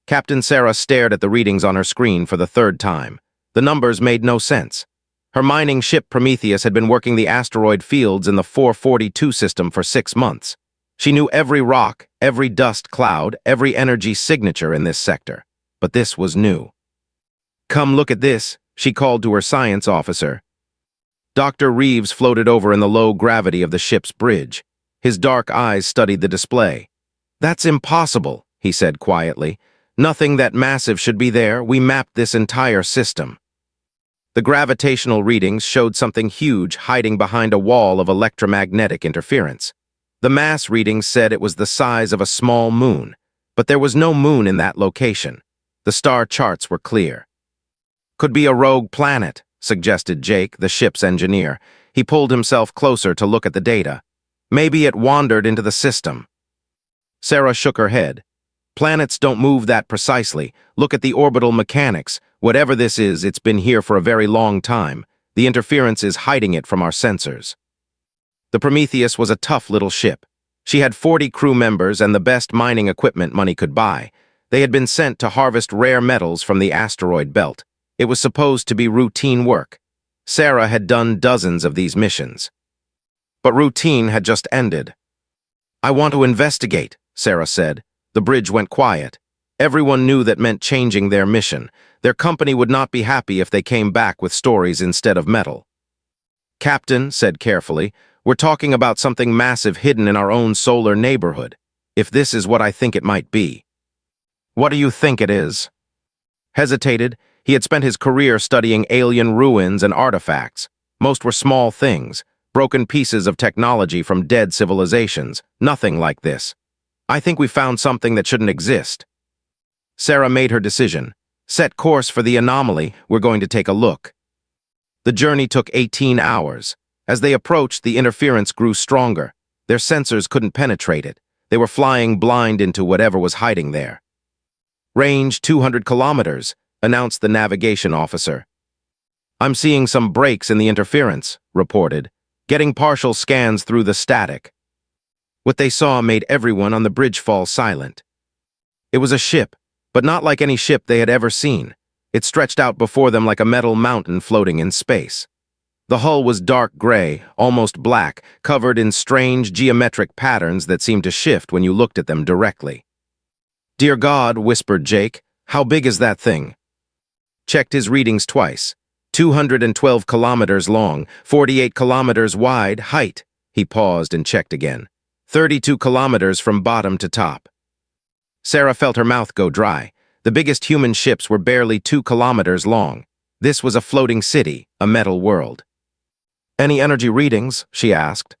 Captain Sarah stared at the readings on her screen for the third time. The numbers made no sense. Her mining ship Prometheus had been working the asteroid fields in the 442 system for 6 months. She knew every rock, every dust cloud, every energy signature in this sector. But this was new. "Come look at this," she called to her science officer. Dr. Reeves floated over in the low gravity of the ship's bridge. His dark eyes studied the display. "That's impossible," he said quietly. "Nothing that massive should be there. We mapped this entire system." The gravitational readings showed something huge hiding behind a wall of electromagnetic interference. The mass readings said it was the size of a small moon, but there was no moon in that location. The star charts were clear. "Could be a rogue planet," suggested Jake, the ship's engineer. He pulled himself closer to look at the data. "Maybe it wandered into the system." Sarah shook her head. "Planets don't move that precisely. Look at the orbital mechanics. Whatever this is, it's been here for a very long time. The interference is hiding it from our sensors." The Prometheus was a tough little ship. She had 40 crew members and the best mining equipment money could buy. They had been sent to harvest rare metals from the asteroid belt. It was supposed to be routine work. Sarah had done dozens of these missions. But routine had just ended. "I want to investigate," Sarah said. The bridge went quiet. Everyone knew that meant changing their mission. Their company would not be happy if they came back with stories instead of metal. "Captain," said carefully, "we're talking about something massive hidden in our own solar neighborhood. If this is what I think it might be." "What do you think it is?" Hesitated. He had spent his career studying alien ruins and artifacts. Most were small things, broken pieces of technology from dead civilizations. Nothing like this. "I think we found something that shouldn't exist." Sarah made her decision. "Set course for the anomaly. We're going to take a look." The journey took 18 hours. As they approached, the interference grew stronger. Their sensors couldn't penetrate it. They were flying blind into whatever was hiding there. "Range 200 kilometers, announced the navigation officer. "I'm seeing some breaks in the interference," reported, getting partial scans through the static. What they saw made everyone on the bridge fall silent. It was a ship, but not like any ship they had ever seen. It stretched out before them like a metal mountain floating in space. The hull was dark gray, almost black, covered in strange geometric patterns that seemed to shift when you looked at them directly. "Dear God," whispered Jake, "how big is that thing?" Checked his readings twice. 212 kilometers long, 48 kilometers wide, height. He paused and checked again. 32 kilometers from bottom to top. Sarah felt her mouth go dry. The biggest human ships were barely 2 kilometers long. This was a floating city, a metal world. "Any energy readings?" she asked.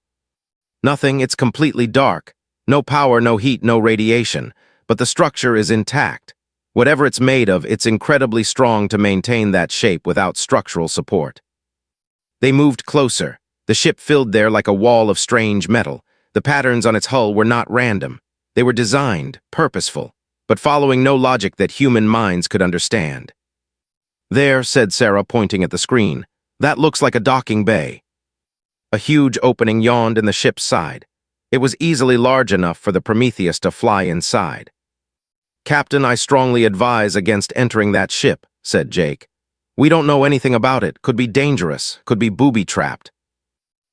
"Nothing, it's completely dark. No power, no heat, no radiation. But the structure is intact. Whatever it's made of, it's incredibly strong to maintain that shape without structural support." They moved closer. The ship filled there like a wall of strange metal. The patterns on its hull were not random. They were designed, purposeful, but following no logic that human minds could understand. "There," said Sarah, pointing at the screen. "That looks like a docking bay." A huge opening yawned in the ship's side. It was easily large enough for the Prometheus to fly inside. "Captain, I strongly advise against entering that ship," said Jake. "We don't know anything about it. Could be dangerous, could be booby-trapped."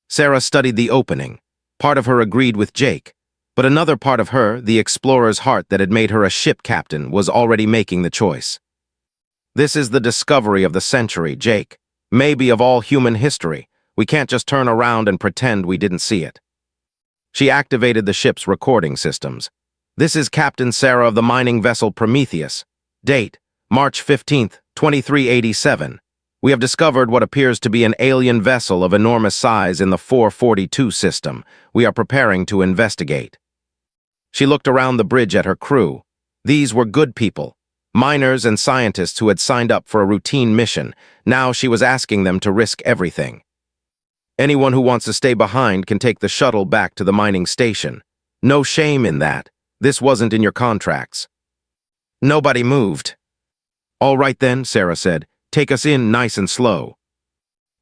Sarah studied the opening. Part of her agreed with Jake, but another part of her, the explorer's heart that had made her a ship captain, was already making the choice. "This is the discovery of the century, Jake. Maybe of all human history. We can't just turn around and pretend we didn't see it." She activated the ship's recording systems. "This is Captain Sarah of the mining vessel Prometheus. Date, March 15th, 2387. We have discovered what appears to be an alien vessel of enormous size in the 442 system. We are preparing to investigate." She looked around the bridge at her crew. These were good people, miners and scientists who had signed up for a routine mission. Now she was asking them to risk everything. "Anyone who wants to stay behind can take the shuttle back to the mining station. No shame in that. This wasn't in your contracts." Nobody moved. "All right then," Sarah said. "Take us in nice and slow."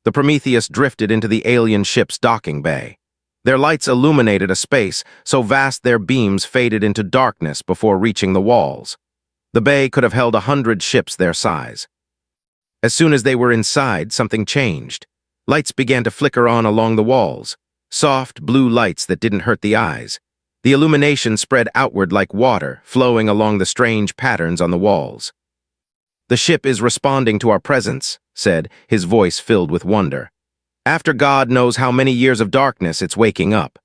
The Prometheus drifted into the alien ship's docking bay. Their lights illuminated a space so vast their beams faded into darkness before reaching the walls. The bay could have held 100 ships their size. As soon as they were inside, something changed. Lights began to flicker on along the walls, soft blue lights that didn't hurt the eyes. The illumination spread outward like water, flowing along the strange patterns on the walls. "The ship is responding to our presence," said, his voice filled with wonder. "After God knows how many years of darkness, it's waking up."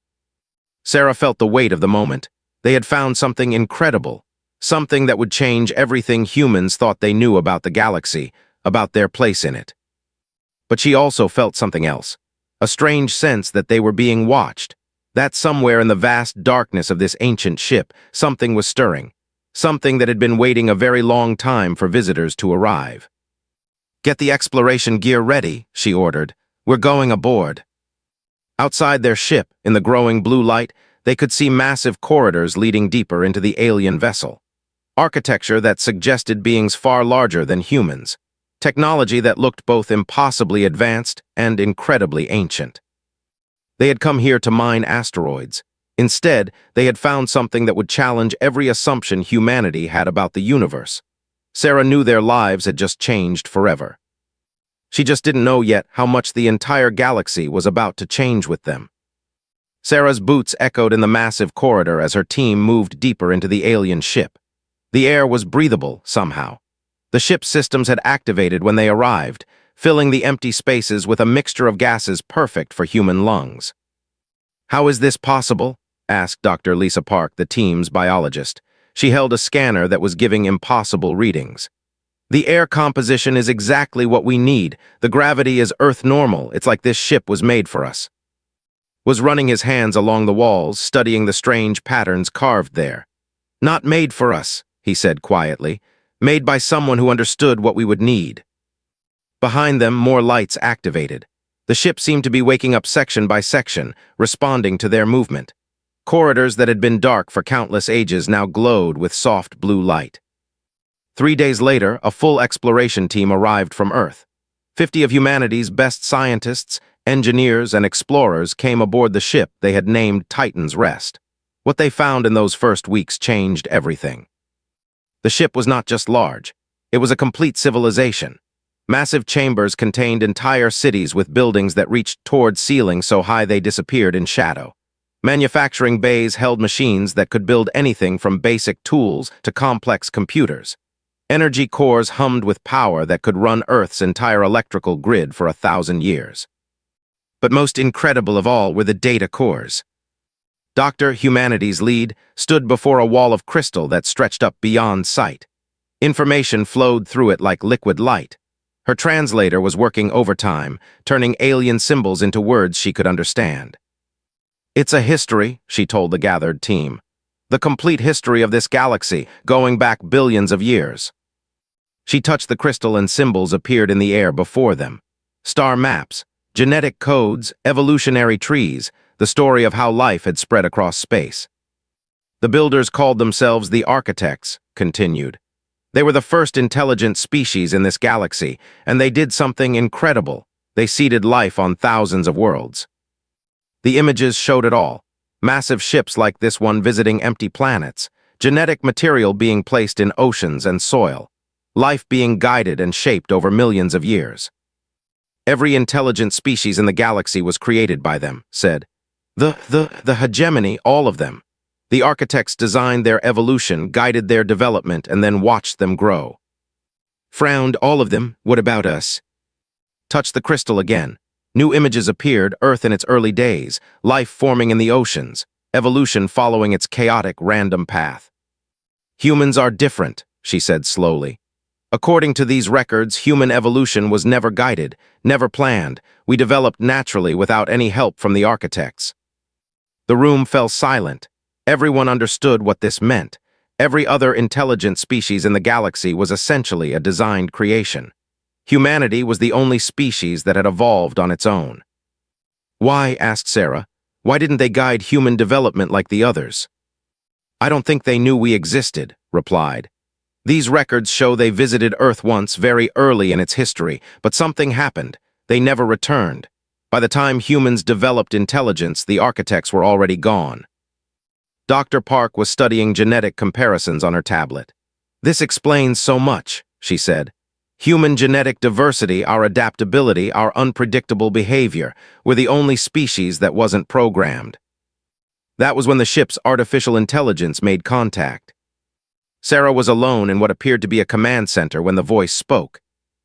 Sarah felt the weight of the moment. They had found something incredible, something that would change everything humans thought they knew about the galaxy, about their place in it. But she also felt something else, a strange sense that they were being watched, that somewhere in the vast darkness of this ancient ship, something was stirring, something that had been waiting a very long time for visitors to arrive. "Get the exploration gear ready," she ordered. "We're going aboard." Outside their ship, in the growing blue light, they could see massive corridors leading deeper into the alien vessel. Architecture that suggested beings far larger than humans. Technology that looked both impossibly advanced and incredibly ancient. They had come here to mine asteroids. Instead, they had found something that would challenge every assumption humanity had about the universe. Sarah knew their lives had just changed forever. She just didn't know yet how much the entire galaxy was about to change with them. Sarah's boots echoed in the massive corridor as her team moved deeper into the alien ship. The air was breathable, somehow. The ship's systems had activated when they arrived, filling the empty spaces with a mixture of gases perfect for human lungs. "How is this possible?" asked Dr. Lisa Park, the team's biologist. She held a scanner that was giving impossible readings. "The air composition is exactly what we need. The gravity is Earth normal. It's like this ship was made for us." Was running his hands along the walls, studying the strange patterns carved there. "Not made for us," he said quietly. "Made by someone who understood what we would need." Behind them, more lights activated. The ship seemed to be waking up section by section, responding to their movement. Corridors that had been dark for countless ages now glowed with soft blue light. 3 days later, a full exploration team arrived from Earth. 50 of humanity's best scientists, engineers, and explorers came aboard the ship they had named Titan's Rest. What they found in those first weeks changed everything. The ship was not just large. It was a complete civilization. Massive chambers contained entire cities with buildings that reached toward ceilings so high they disappeared in shadow. Manufacturing bays held machines that could build anything from basic tools to complex computers. Energy cores hummed with power that could run Earth's entire electrical grid for 1,000 years. But most incredible of all were the data cores. Dr. Humanity's lead stood before a wall of crystal that stretched up beyond sight. Information flowed through it like liquid light. Her translator was working overtime, turning alien symbols into words she could understand. "It's a history," she told the gathered team. "The complete history of this galaxy, going back billions of years." She touched the crystal and symbols appeared in the air before them. Star maps, genetic codes, evolutionary trees, the story of how life had spread across space. "The builders called themselves the architects," continued. "They were the first intelligent species in this galaxy, and they did something incredible. They seeded life on thousands of worlds." The images showed it all. Massive ships like this one visiting empty planets, genetic material being placed in oceans and soil, life being guided and shaped over millions of years. "Every intelligent species in the galaxy was created by them," said. The hegemony, all of them. The architects designed their evolution, guided their development, and then watched them grow." Frowned, "All of them? What about us?" Touched the crystal again. New images appeared, Earth in its early days, life forming in the oceans, evolution following its chaotic, random path. "Humans are different," she said slowly. "According to these records, human evolution was never guided, never planned. We developed naturally without any help from the architects." The room fell silent. Everyone understood what this meant. Every other intelligent species in the galaxy was essentially a designed creation. Humanity was the only species that had evolved on its own. "Why?" asked Sarah. "Why didn't they guide human development like the others?" "I don't think they knew we existed," replied. "These records show they visited Earth once very early in its history, but something happened. They never returned. By the time humans developed intelligence, the architects were already gone." Dr. Park was studying genetic comparisons on her tablet. "This explains so much," she said. "Human genetic diversity, our adaptability, our unpredictable behavior. We're the only species that wasn't programmed." That was when the ship's artificial intelligence made contact. Sarah was alone in what appeared to be a command center when the voice spoke.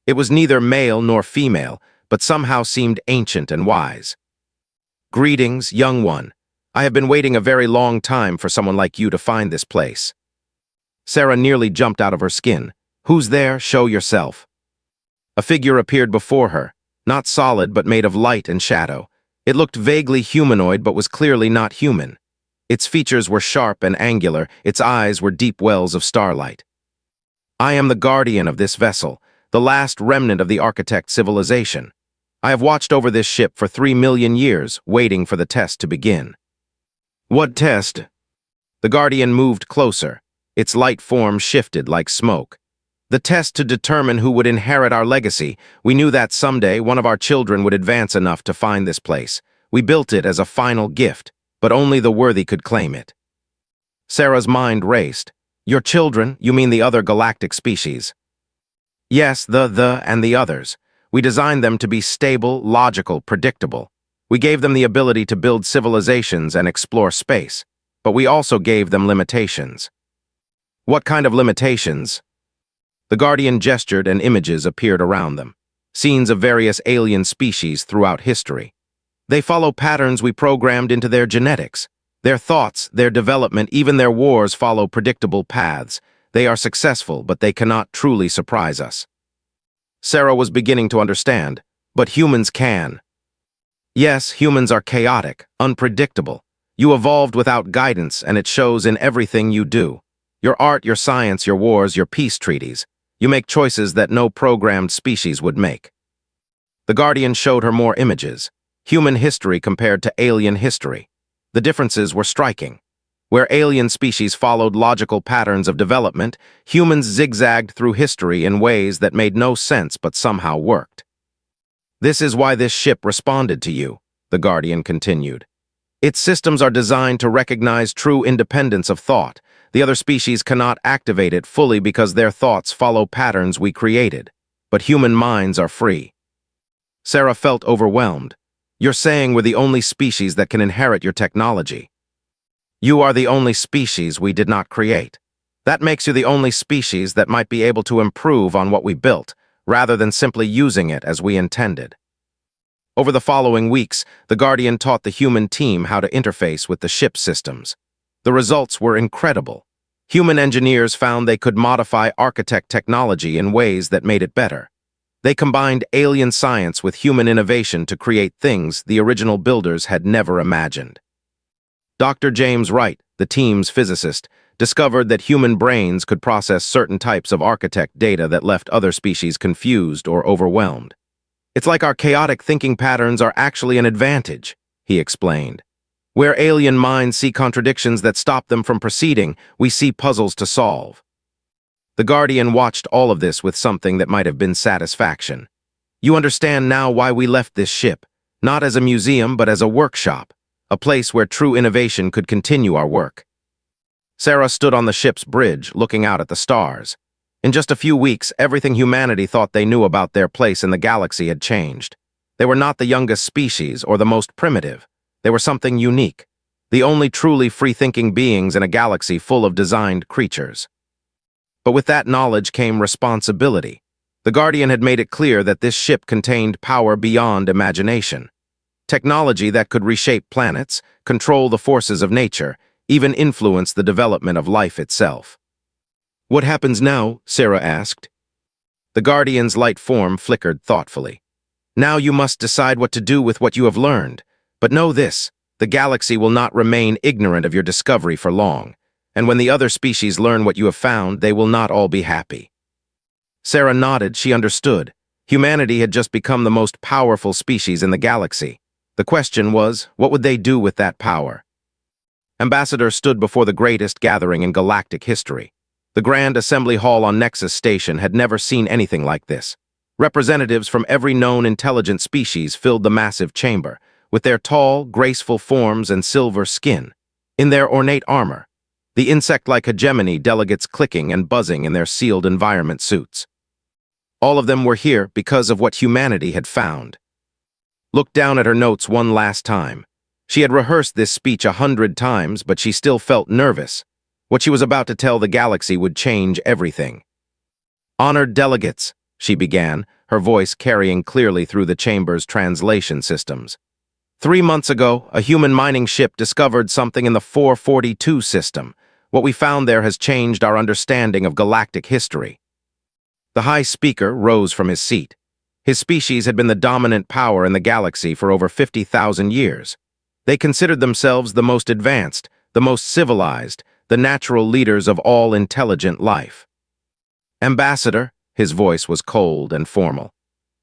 It was neither male nor female, but somehow seemed ancient and wise. "Greetings, young one. I have been waiting a very long time for someone like you to find this place." Sarah nearly jumped out of her skin. "Who's there? Show yourself." A figure appeared before her, not solid but made of light and shadow. It looked vaguely humanoid but was clearly not human. Its features were sharp and angular, its eyes were deep wells of starlight. "I am the guardian of this vessel, the last remnant of the architect civilization. I have watched over this ship for 3 million years, waiting for the test to begin." "What test?" The guardian moved closer. Its light form shifted like smoke. "The test to determine who would inherit our legacy. We knew that someday one of our children would advance enough to find this place. We built it as a final gift, but only the worthy could claim it." Sarah's mind raced. "Your children? You mean the other galactic species?" "Yes, and the others. We designed them to be stable, logical, predictable. We gave them the ability to build civilizations and explore space, but we also gave them limitations." "What kind of limitations?" The Guardian gestured and images appeared around them. Scenes of various alien species throughout history. "They follow patterns we programmed into their genetics. Their thoughts, their development, even their wars follow predictable paths. They are successful, but they cannot truly surprise us." Sarah was beginning to understand, but humans can. "Yes, humans are chaotic, unpredictable. You evolved without guidance, and it shows in everything you do. Your art, your science, your wars, your peace treaties. You make choices that no programmed species would make." The Guardian showed her more images. Human history compared to alien history. The differences were striking. Where alien species followed logical patterns of development, humans zigzagged through history in ways that made no sense but somehow worked. "This is why this ship responded to you," the Guardian continued. "Its systems are designed to recognize true independence of thought. The other species cannot activate it fully because their thoughts follow patterns we created, but human minds are free." Sarah felt overwhelmed. "You're saying we're the only species that can inherit your technology?" "You are the only species we did not create. That makes you the only species that might be able to improve on what we built, rather than simply using it as we intended." Over the following weeks, the Guardian taught the human team how to interface with the ship systems. The results were incredible. Human engineers found they could modify architect technology in ways that made it better. They combined alien science with human innovation to create things the original builders had never imagined. Dr. James Wright, the team's physicist, discovered that human brains could process certain types of architect data that left other species confused or overwhelmed. "It's like our chaotic thinking patterns are actually an advantage," he explained. "Where alien minds see contradictions that stop them from proceeding, we see puzzles to solve." The Guardian watched all of this with something that might have been satisfaction. "You understand now why we left this ship, not as a museum but as a workshop, a place where true innovation could continue our work." Sarah stood on the ship's bridge, looking out at the stars. In just a few weeks, everything humanity thought they knew about their place in the galaxy had changed. They were not the youngest species or the most primitive. They were something unique, the only truly free-thinking beings in a galaxy full of designed creatures. But with that knowledge came responsibility. The Guardian had made it clear that this ship contained power beyond imagination. Technology that could reshape planets, control the forces of nature, even influence the development of life itself. "What happens now?" Sarah asked. The Guardian's light form flickered thoughtfully. "Now you must decide what to do with what you have learned. But know this, the galaxy will not remain ignorant of your discovery for long, and when the other species learn what you have found, they will not all be happy." Sarah nodded. She understood. Humanity had just become the most powerful species in the galaxy. The question was, what would they do with that power? Ambassador stood before the greatest gathering in galactic history. The Grand Assembly Hall on Nexus Station had never seen anything like this. Representatives from every known intelligent species filled the massive chamber, with their tall, graceful forms and silver skin. In their ornate armor, the insect-like hegemony delegates clicking and buzzing in their sealed environment suits. All of them were here because of what humanity had found. Looked down at her notes one last time. She had rehearsed this speech 100 times, but she still felt nervous. What she was about to tell the galaxy would change everything. "Honored delegates," she began, her voice carrying clearly through the chamber's translation systems. 3 months ago, a human mining ship discovered something in the 442 system. What we found there has changed our understanding of galactic history. The High Speaker rose from his seat. His species had been the dominant power in the galaxy for over 50,000 years. They considered themselves the most advanced, the most civilized, the natural leaders of all intelligent life. "Ambassador," his voice was cold and formal,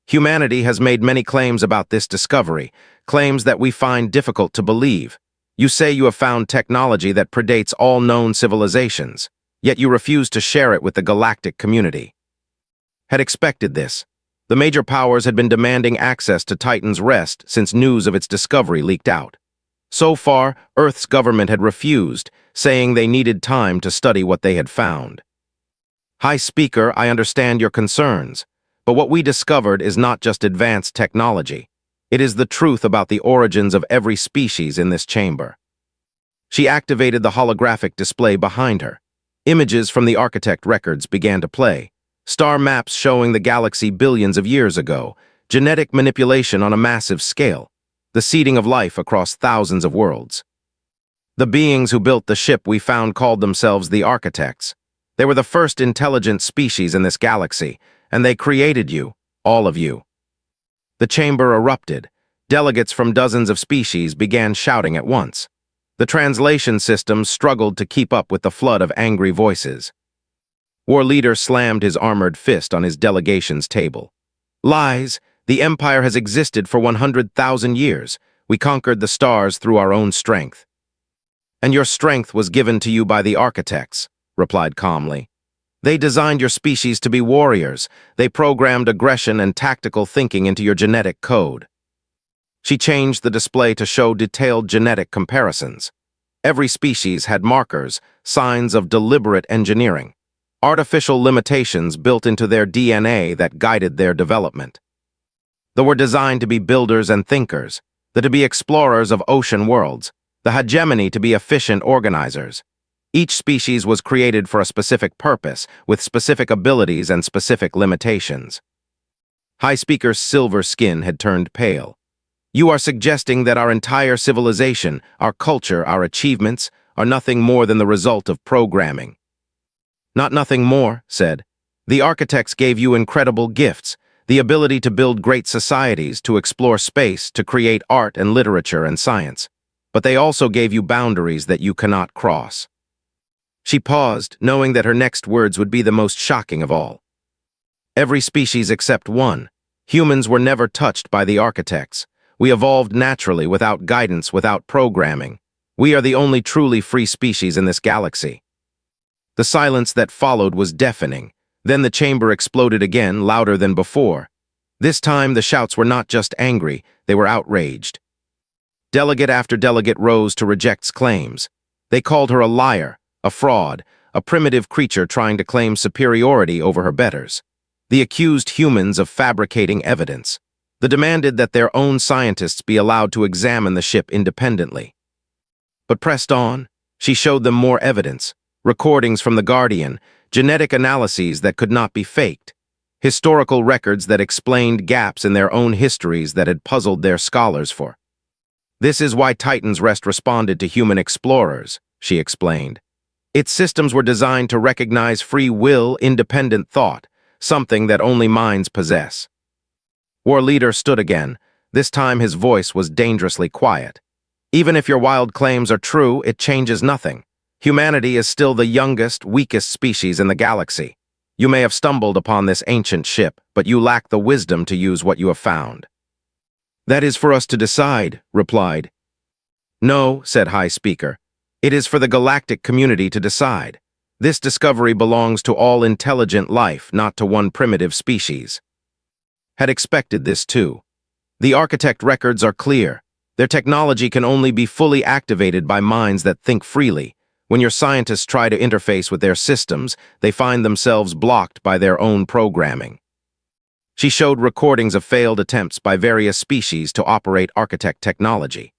"humanity has made many claims about this discovery, claims that we find difficult to believe. You say you have found technology that predates all known civilizations, yet you refuse to share it with the galactic community." Had expected this. The major powers had been demanding access to Titan's Rest since news of its discovery leaked out. So far, Earth's government had refused, saying they needed time to study what they had found. "High Speaker, I understand your concerns, but what we discovered is not just advanced technology. It is the truth about the origins of every species in this chamber." She activated the holographic display behind her. Images from the architect records began to play. Star maps showing the galaxy billions of years ago, genetic manipulation on a massive scale, the seeding of life across thousands of worlds. "The beings who built the ship we found called themselves the Architects. They were the first intelligent species in this galaxy, and they created you, all of you." The chamber erupted. Delegates from dozens of species began shouting at once. The translation systems struggled to keep up with the flood of angry voices. War Leader slammed his armored fist on his delegation's table. "Lies! The Empire has existed for 100,000 years. We conquered the stars through our own strength." "And your strength was given to you by the Architects," replied calmly. "They designed your species to be warriors. They programmed aggression and tactical thinking into your genetic code." She changed the display to show detailed genetic comparisons. Every species had markers, signs of deliberate engineering. Artificial limitations built into their DNA that guided their development. They were designed to be builders and thinkers, to be explorers of ocean worlds, the hegemony to be efficient organizers. Each species was created for a specific purpose, with specific abilities and specific limitations. High Speaker's silver skin had turned pale. "You are suggesting that our entire civilization, our culture, our achievements, are nothing more than the result of programming." "Not nothing more," said. "The Architects gave you incredible gifts, the ability to build great societies, to explore space, to create art and literature and science. But they also gave you boundaries that you cannot cross." She paused, knowing that her next words would be the most shocking of all. "Every species except one. Humans were never touched by the Architects. We evolved naturally, without guidance, without programming. We are the only truly free species in this galaxy." The silence that followed was deafening. Then the chamber exploded again, louder than before. This time, the shouts were not just angry, they were outraged. Delegate after delegate rose to reject claims. They called her a liar, a fraud, a primitive creature trying to claim superiority over her betters. They accused humans of fabricating evidence. They demanded that their own scientists be allowed to examine the ship independently. But pressed on, she showed them more evidence. Recordings from the Guardian, genetic analyses that could not be faked, historical records that explained gaps in their own histories that had puzzled their scholars for. "This is why Titan's Rest responded to human explorers," she explained. "Its systems were designed to recognize free will, independent thought, something that only minds possess." War Leader stood again. This time his voice was dangerously quiet. "Even if your wild claims are true, it changes nothing. Humanity is still the youngest, weakest species in the galaxy. You may have stumbled upon this ancient ship, but you lack the wisdom to use what you have found." "That is for us to decide," replied. "No," said High Speaker. "It is for the galactic community to decide. This discovery belongs to all intelligent life, not to one primitive species." Had expected this too. The Architect records are clear. Their technology can only be fully activated by minds that think freely. When your scientists try to interface with their systems, they find themselves blocked by their own programming. She showed recordings of failed attempts by various species to operate architect technology.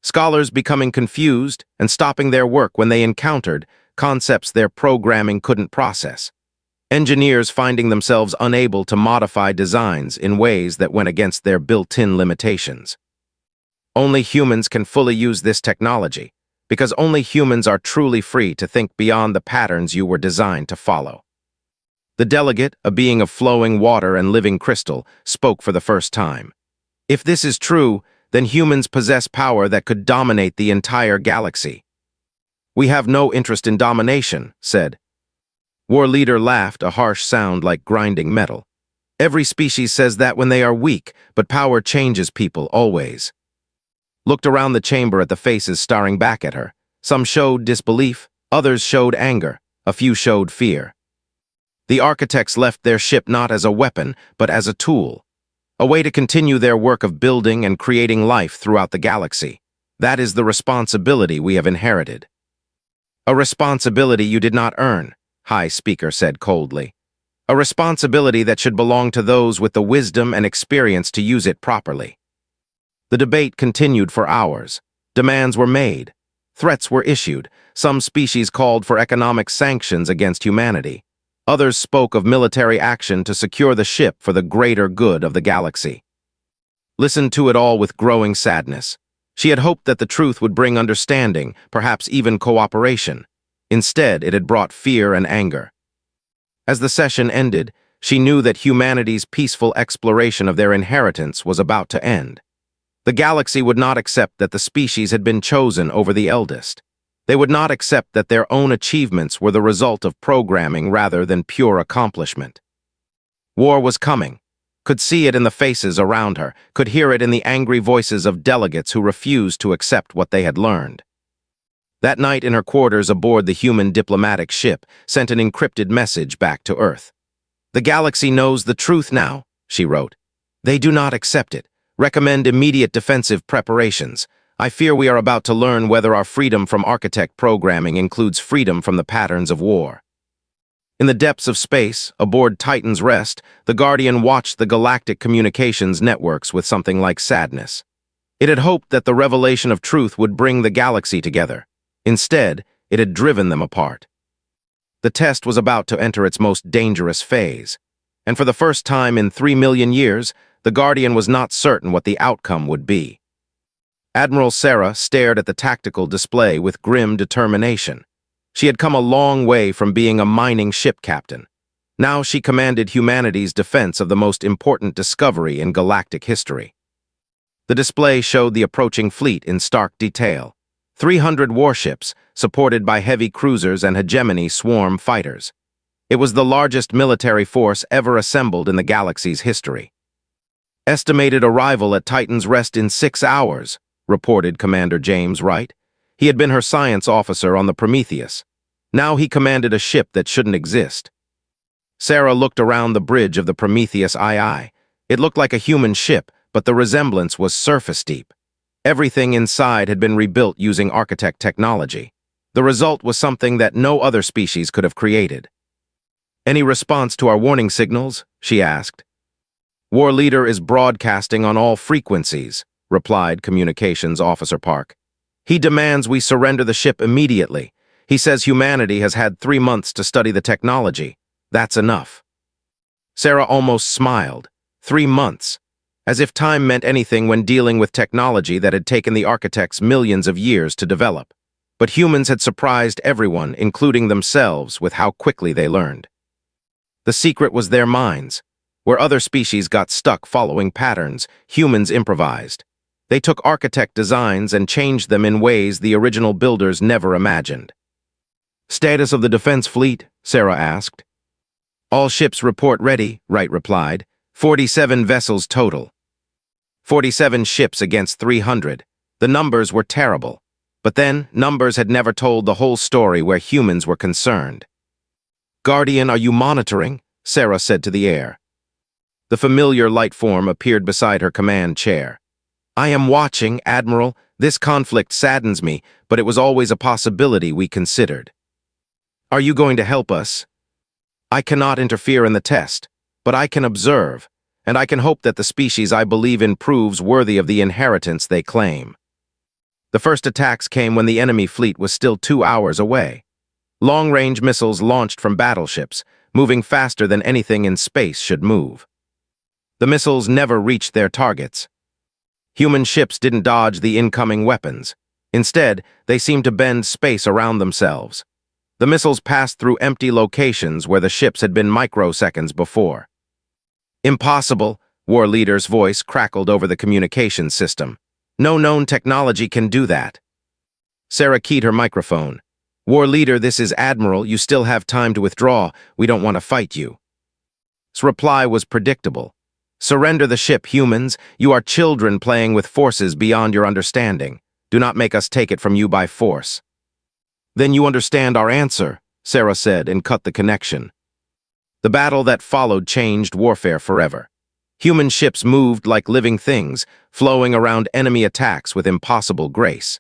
Scholars becoming confused and stopping their work when they encountered concepts their programming couldn't process. Engineers finding themselves unable to modify designs in ways that went against their built-in limitations. Only humans can fully use this technology, because only humans are truly free to think beyond the patterns you were designed to follow. The delegate, a being of flowing water and living crystal, spoke for the first time. If this is true, then humans possess power that could dominate the entire galaxy. We have no interest in domination, said. War leader laughed, a harsh sound like grinding metal. Every species says that when they are weak, but power changes people always. Looked around the chamber at the faces staring back at her. Some showed disbelief, others showed anger, a few showed fear. The architects left their ship not as a weapon, but as a tool. A way to continue their work of building and creating life throughout the galaxy. That is the responsibility we have inherited. A responsibility you did not earn, High Speaker said coldly. A responsibility that should belong to those with the wisdom and experience to use it properly. The debate continued for hours. Demands were made. Threats were issued. Some species called for economic sanctions against humanity. Others spoke of military action to secure the ship for the greater good of the galaxy. Listened to it all with growing sadness. She had hoped that the truth would bring understanding, perhaps even cooperation. Instead, it had brought fear and anger. As the session ended, she knew that humanity's peaceful exploration of their inheritance was about to end. The galaxy would not accept that the species had been chosen over the eldest. They would not accept that their own achievements were the result of programming rather than pure accomplishment. War was coming. Could see it in the faces around her, could hear it in the angry voices of delegates who refused to accept what they had learned. That night in her quarters aboard the human diplomatic ship sent an encrypted message back to Earth. The galaxy knows the truth now, she wrote. They do not accept it. Recommend immediate defensive preparations. I fear we are about to learn whether our freedom from architect programming includes freedom from the patterns of war. In the depths of space, aboard Titan's Rest, the Guardian watched the galactic communications networks with something like sadness. It had hoped that the revelation of truth would bring the galaxy together. Instead, it had driven them apart. The test was about to enter its most dangerous phase, and for the first time in 3 million years, the Guardian was not certain what the outcome would be. Admiral Sarah stared at the tactical display with grim determination. She had come a long way from being a mining ship captain. Now she commanded humanity's defense of the most important discovery in galactic history. The display showed the approaching fleet in stark detail. 300 warships, supported by heavy cruisers and hegemony swarm fighters. It was the largest military force ever assembled in the galaxy's history. Estimated arrival at Titan's Rest in 6 hours, reported Commander James Wright. He had been her science officer on the Prometheus. Now he commanded a ship that shouldn't exist. Sarah looked around the bridge of the Prometheus II. It looked like a human ship, but the resemblance was surface deep. Everything inside had been rebuilt using architect technology. The result was something that no other species could have created. Any response to our warning signals? She asked. War leader is broadcasting on all frequencies, replied Communications Officer Park. He demands we surrender the ship immediately. He says humanity has had 3 months to study the technology. That's enough. Sarah almost smiled. 3 months. As if time meant anything when dealing with technology that had taken the architects millions of years to develop. But humans had surprised everyone, including themselves, with how quickly they learned. The secret was their minds. Where other species got stuck following patterns, humans improvised. They took architect designs and changed them in ways the original builders never imagined. Status of the defense fleet? Sarah asked. All ships report ready, Wright replied. 47 vessels total. 47 ships against 300. The numbers were terrible. But then, numbers had never told the whole story where humans were concerned. Guardian, are you monitoring? Sarah said to the air. The familiar light form appeared beside her command chair. I am watching, Admiral. This conflict saddens me, but it was always a possibility we considered. Are you going to help us? I cannot interfere in the test, but I can observe, and I can hope that the species I believe in proves worthy of the inheritance they claim. The first attacks came when the enemy fleet was still 2 hours away. Long-range missiles launched from battleships, moving faster than anything in space should move. The missiles never reached their targets. Human ships didn't dodge the incoming weapons. Instead, they seemed to bend space around themselves. The missiles passed through empty locations where the ships had been microseconds before. Impossible, War Leader's voice crackled over the communications system. No known technology can do that. Sarah keyed her microphone. War Leader, this is Admiral. You still have time to withdraw. We don't want to fight you. His reply was predictable. Surrender the ship, humans. You are children playing with forces beyond your understanding. Do not make us take it from you by force. Then you understand our answer, Sarah said and cut the connection. The battle that followed changed warfare forever. Human ships moved like living things, flowing around enemy attacks with impossible grace.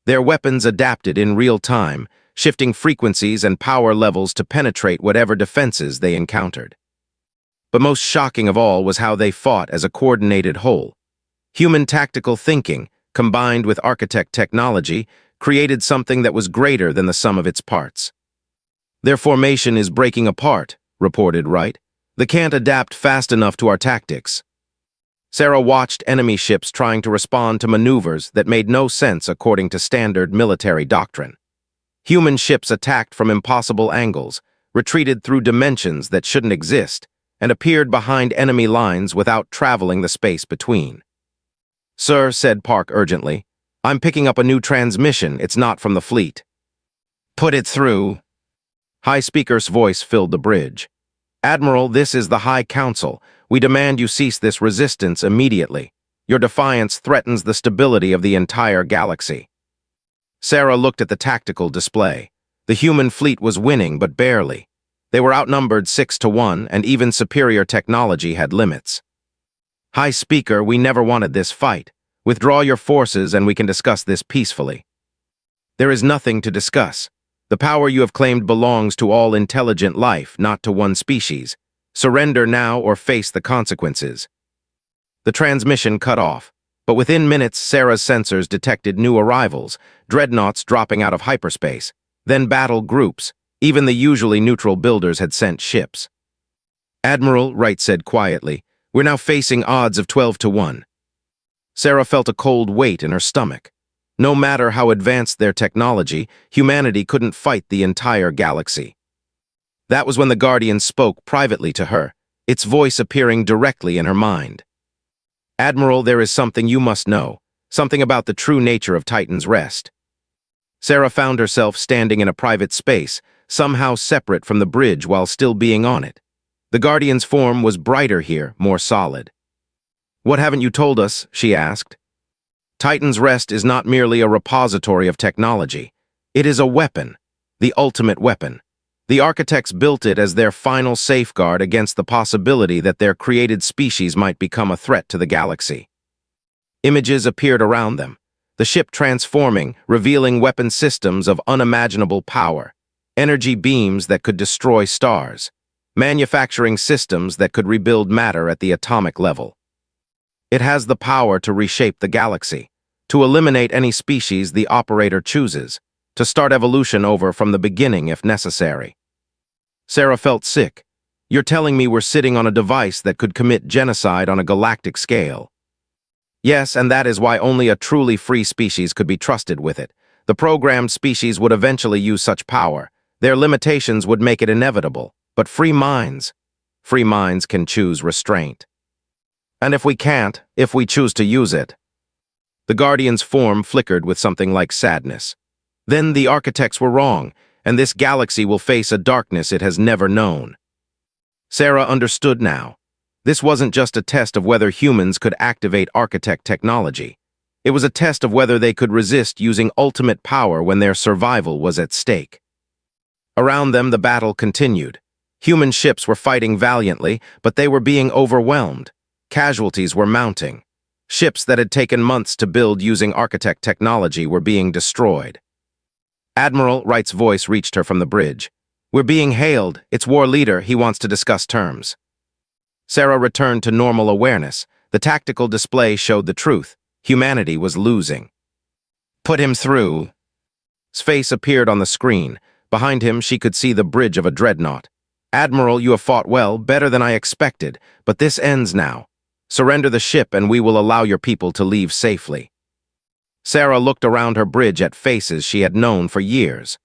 Their weapons adapted in real time, shifting frequencies and power levels to penetrate whatever defenses they encountered. But most shocking of all was how they fought as a coordinated whole. Human tactical thinking, combined with architect technology, created something that was greater than the sum of its parts. Their formation is breaking apart, reported Wright. They can't adapt fast enough to our tactics. Sarah watched enemy ships trying to respond to maneuvers that made no sense according to standard military doctrine. Human ships attacked from impossible angles, retreated through dimensions that shouldn't exist, and appeared behind enemy lines without traveling the space between. Sir, said Park urgently, I'm picking up a new transmission. It's not from the fleet. Put it through. High Speaker's voice filled the bridge. Admiral, this is the High Council. We demand you cease this resistance immediately. Your defiance threatens the stability of the entire galaxy. Sarah looked at the tactical display. The human fleet was winning, but barely. They were outnumbered 6-1, and even superior technology had limits. High Speaker, we never wanted this fight. Withdraw your forces and we can discuss this peacefully. There is nothing to discuss. The power you have claimed belongs to all intelligent life, not to one species. Surrender now or face the consequences. The transmission cut off, but within minutes Sarah's sensors detected new arrivals, dreadnoughts dropping out of hyperspace, then battle groups. Even the usually neutral builders had sent ships. Admiral, Wright said quietly, we're now facing odds of 12-1. Sarah felt a cold weight in her stomach. No matter how advanced their technology, humanity couldn't fight the entire galaxy. That was when the Guardian spoke privately to her, its voice appearing directly in her mind. Admiral, there is something you must know, something about the true nature of Titan's Rest. Sarah found herself standing in a private space, somehow separate from the bridge while still being on it. The Guardian's form was brighter here, more solid. What haven't you told us? She asked. Titan's Rest is not merely a repository of technology. It is a weapon, the ultimate weapon. The architects built it as their final safeguard against the possibility that their created species might become a threat to the galaxy. Images appeared around them, the ship transforming, revealing weapon systems of unimaginable power, energy beams that could destroy stars, manufacturing systems that could rebuild matter at the atomic level. It has the power to reshape the galaxy, to eliminate any species the operator chooses, to start evolution over from the beginning if necessary. Sarah felt sick. You're telling me we're sitting on a device that could commit genocide on a galactic scale. Yes, and that is why only a truly free species could be trusted with it. The programmed species would eventually use such power. Their limitations would make it inevitable. But free minds can choose restraint. And if we can't, if we choose to use it. The Guardian's form flickered with something like sadness. Then the architects were wrong, and this galaxy will face a darkness it has never known. Sarah understood now. This wasn't just a test of whether humans could activate architect technology. It was a test of whether they could resist using ultimate power when their survival was at stake. Around them, the battle continued. Human ships were fighting valiantly, but they were being overwhelmed. Casualties were mounting. Ships that had taken months to build using architect technology were being destroyed. Admiral Wright's voice reached her from the bridge. "We're being hailed. It's War Leader. He wants to discuss terms." Sarah returned to normal awareness. The tactical display showed the truth. Humanity was losing. "Put him through." His face appeared on the screen. Behind him, she could see the bridge of a dreadnought. "Admiral, you have fought well, better than I expected, but this ends now. Surrender the ship and we will allow your people to leave safely." Sarah looked around her bridge at faces she had known for years.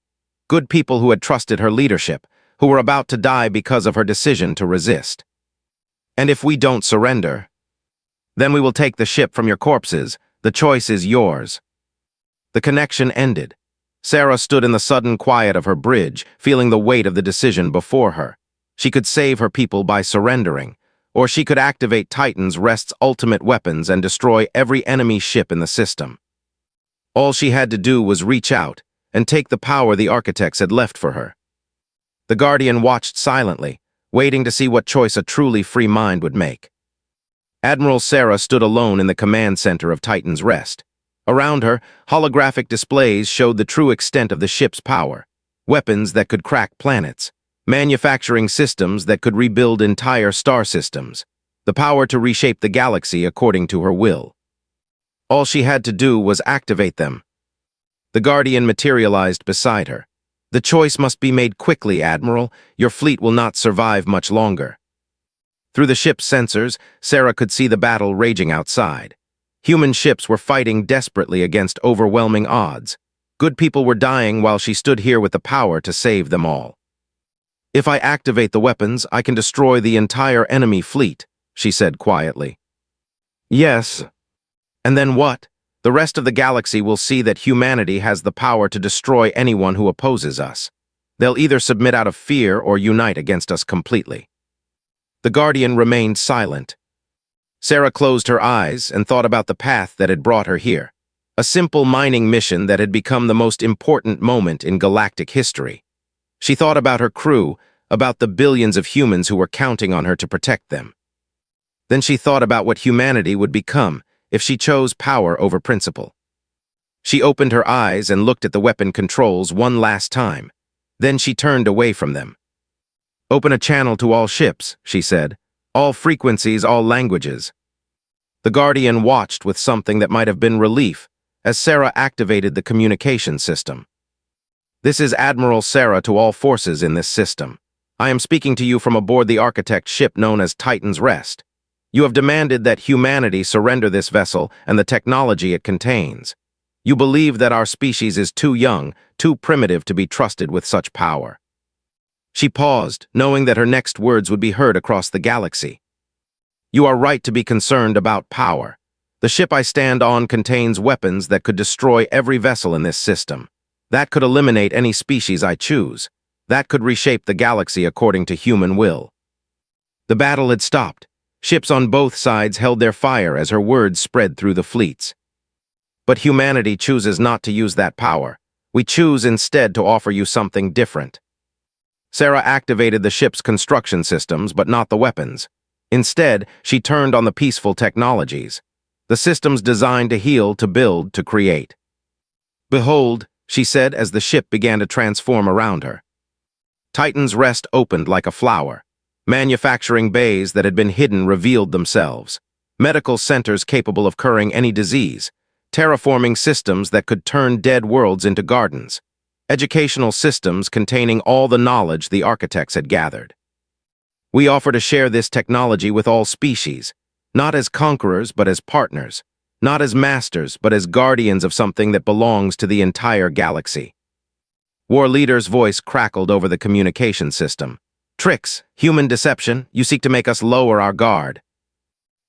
Good people who had trusted her leadership, who were about to die because of her decision to resist. "And if we don't surrender, then we will take the ship from your corpses. The choice is yours." The connection ended. Sarah stood in the sudden quiet of her bridge, feeling the weight of the decision before her. She could save her people by surrendering, or she could activate Titan's Rest's ultimate weapons and destroy every enemy ship in the system. All she had to do was reach out and take the power the architects had left for her. The Guardian watched silently, waiting to see what choice a truly free mind would make. Admiral Sarah stood alone in the command center of Titan's Rest. Around her, holographic displays showed the true extent of the ship's power. Weapons that could crack planets, manufacturing systems that could rebuild entire star systems, the power to reshape the galaxy according to her will. All she had to do was activate them. The Guardian materialized beside her. "The choice must be made quickly, Admiral. Your fleet will not survive much longer." Through the ship's sensors, Sarah could see the battle raging outside. Human ships were fighting desperately against overwhelming odds. Good people were dying while she stood here with the power to save them all. "If I activate the weapons, I can destroy the entire enemy fleet," she said quietly. "Yes. And then what? The rest of the galaxy will see that humanity has the power to destroy anyone who opposes us. They'll either submit out of fear or unite against us completely." The Guardian remained silent. Sarah closed her eyes and thought about the path that had brought her here. A simple mining mission that had become the most important moment in galactic history. She thought about her crew, about the billions of humans who were counting on her to protect them. Then she thought about what humanity would become if she chose power over principle. She opened her eyes and looked at the weapon controls one last time. Then she turned away from them. "Open a channel to all ships," she said. "All frequencies, all languages." The Guardian watched with something that might have been relief as Sarah activated the communication system. "This is Admiral Sarah to all forces in this system. I am speaking to you from aboard the architect ship known as Titan's Rest. You have demanded that humanity surrender this vessel and the technology it contains. You believe that our species is too young, too primitive to be trusted with such power." She paused, knowing that her next words would be heard across the galaxy. "You are right to be concerned about power. The ship I stand on contains weapons that could destroy every vessel in this system. That could eliminate any species I choose. That could reshape the galaxy according to human will." The battle had stopped. Ships on both sides held their fire as her words spread through the fleets. "But humanity chooses not to use that power. We choose instead to offer you something different." Sarah activated the ship's construction systems, but not the weapons. Instead, she turned on the peaceful technologies. The systems designed to heal, to build, to create. "Behold," she said as the ship began to transform around her. Titan's Rest opened like a flower. Manufacturing bays that had been hidden revealed themselves. Medical centers capable of curing any disease. Terraforming systems that could turn dead worlds into gardens. Educational systems containing all the knowledge the architects had gathered. "We offer to share this technology with all species, not as conquerors but as partners, not as masters but as guardians of something that belongs to the entire galaxy." War Leader's voice crackled over the communication system. "Tricks, human deception, you seek to make us lower our guard."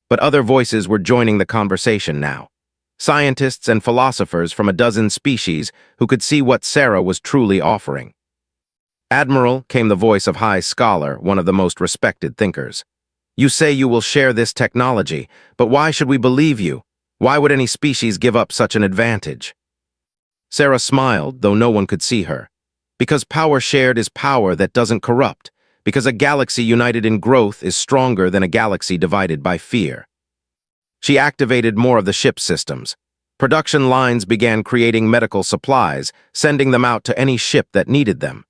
But other voices were joining the conversation now. Scientists and philosophers from a dozen species who could see what Sarah was truly offering. "Admiral," came the voice of High Scholar, one of the most respected thinkers. "You say you will share this technology, but why should we believe you? Why would any species give up such an advantage?" Sarah smiled, though no one could see her. "Because power shared is power that doesn't corrupt. Because a galaxy united in growth is stronger than a galaxy divided by fear." She activated more of the ship's systems. Production lines began creating medical supplies, sending them out to any ship that needed them.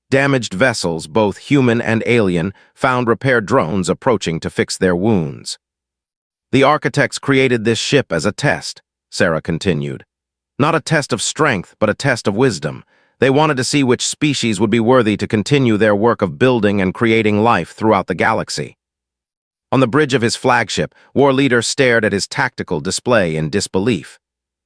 Damaged vessels, both human and alien, found repair drones approaching to fix their wounds. The architects created this ship as a test, Sarah continued. Not a test of strength, but a test of wisdom. They wanted to see which species would be worthy to continue their work of building and creating life throughout the galaxy. On the bridge of his flagship, War Leader stared at his tactical display in disbelief.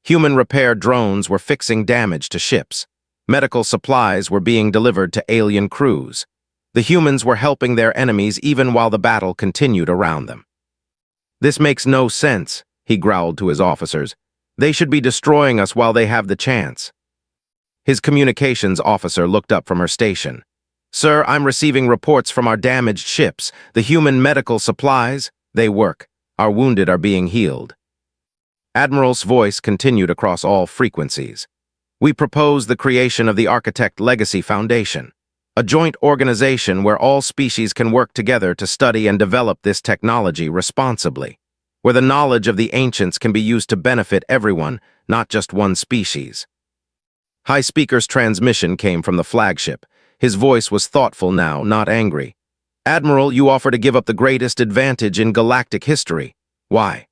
Human repair drones were fixing damage to ships. Medical supplies were being delivered to alien crews. The humans were helping their enemies even while the battle continued around them. "This makes no sense," he growled to his officers. "They should be destroying us while they have the chance." His communications officer looked up from her station. "Sir, I'm receiving reports from our damaged ships. The human medical supplies, they work. Our wounded are being healed." Admiral's voice continued across all frequencies. "We propose the creation of the Architect Legacy Foundation, a joint organization where all species can work together to study and develop this technology responsibly, where the knowledge of the ancients can be used to benefit everyone, not just one species." High Speaker's transmission came from the flagship. His voice was thoughtful now, not angry. "Admiral, you offer to give up the greatest advantage in galactic history. Why?"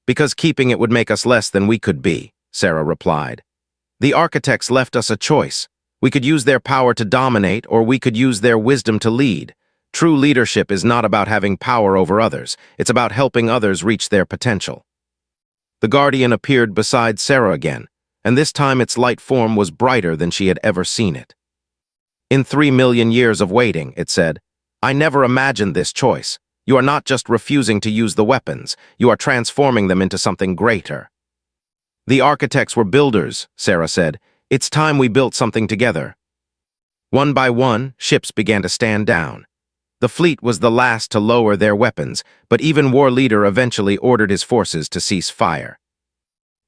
"Because keeping it would make us less than we could be," Sarah replied. "The architects left us a choice. We could use their power to dominate, or we could use their wisdom to lead. True leadership is not about having power over others. It's about helping others reach their potential." The Guardian appeared beside Sarah again, and this time its light form was brighter than she had ever seen it. "In 3 million years of waiting," it said, "I never imagined this choice. You are not just refusing to use the weapons, you are transforming them into something greater." "The architects were builders," Sarah said. "It's time we built something together." One by one, ships began to stand down. The fleet was the last to lower their weapons, but even War Leader eventually ordered his forces to cease fire.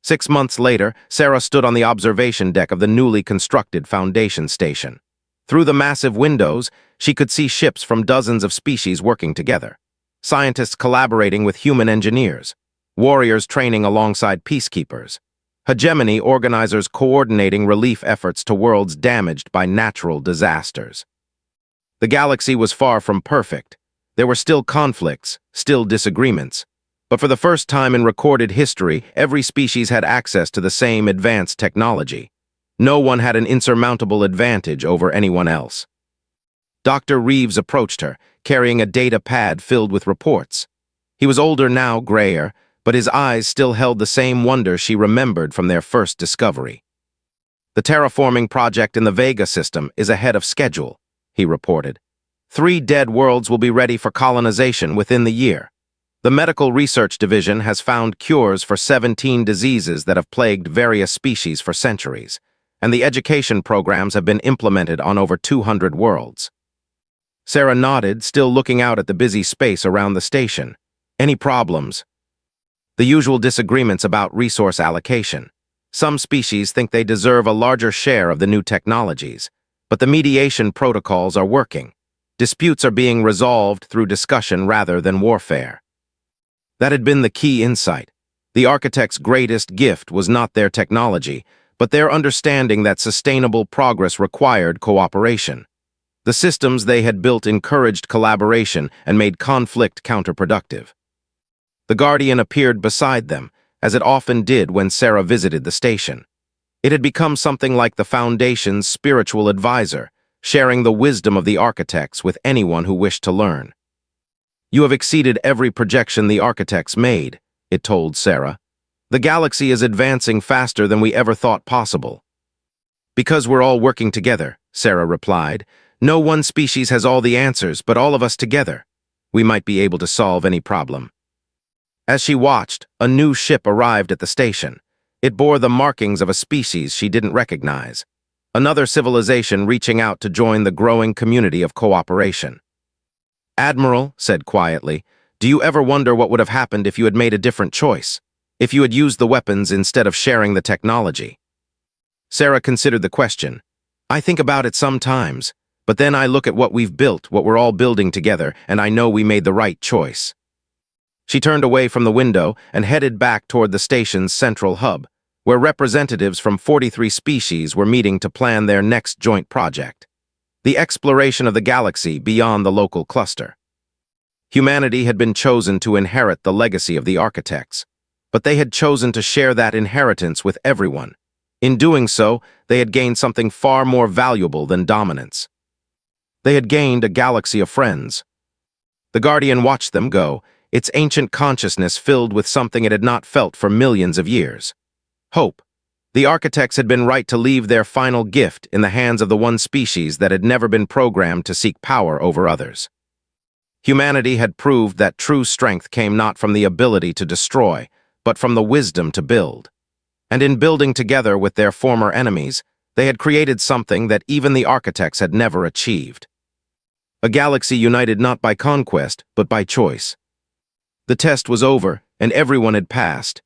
6 months later, Sarah stood on the observation deck of the newly constructed Foundation Station. Through the massive windows, she could see ships from dozens of species working together. Scientists collaborating with human engineers, warriors training alongside peacekeepers, hegemony organizers coordinating relief efforts to worlds damaged by natural disasters. The galaxy was far from perfect. There were still conflicts, still disagreements. But for the first time in recorded history, every species had access to the same advanced technology. No one had an insurmountable advantage over anyone else. Dr. Reeves approached her, carrying a data pad filled with reports. He was older now, grayer, but his eyes still held the same wonder she remembered from their first discovery. "The terraforming project in the Vega system is ahead of schedule," he reported. 3 dead worlds will be ready for colonization within the year. The Medical Research Division has found cures for 17 diseases that have plagued various species for centuries, and the education programs have been implemented on over 200 worlds. Sarah nodded, still looking out at the busy space around the station. "Any problems?" "The usual disagreements about resource allocation. Some species think they deserve a larger share of the new technologies, but the mediation protocols are working. Disputes are being resolved through discussion rather than warfare." That had been the key insight. The architects' greatest gift was not their technology, but their understanding that sustainable progress required cooperation. The systems they had built encouraged collaboration and made conflict counterproductive. The Guardian appeared beside them, as it often did when Sarah visited the station. It had become something like the Foundation's spiritual advisor, sharing the wisdom of the architects with anyone who wished to learn. "You have exceeded every projection the architects made," it told Sarah. "The galaxy is advancing faster than we ever thought possible." "Because we're all working together," Sarah replied. "No one species has all the answers, but all of us together. We might be able to solve any problem." As she watched, a new ship arrived at the station. It bore the markings of a species she didn't recognize. Another civilization reaching out to join the growing community of cooperation. "Admiral," said quietly, "do you ever wonder what would have happened if you had made a different choice? If you had used the weapons instead of sharing the technology?" Sarah considered the question. "I think about it sometimes, but then I look at what we've built, what we're all building together, and I know we made the right choice." She turned away from the window and headed back toward the station's central hub, where representatives from 43 species were meeting to plan their next joint project: the exploration of the galaxy beyond the local cluster. Humanity had been chosen to inherit the legacy of the architects, but they had chosen to share that inheritance with everyone. In doing so, they had gained something far more valuable than dominance. They had gained a galaxy of friends. The Guardian watched them go, its ancient consciousness filled with something it had not felt for millions of years: hope. The architects had been right to leave their final gift in the hands of the one species that had never been programmed to seek power over others. Humanity had proved that true strength came not from the ability to destroy, but from the wisdom to build. And in building together with their former enemies, they had created something that even the architects had never achieved: a galaxy united not by conquest, but by choice. The test was over, and everyone had passed,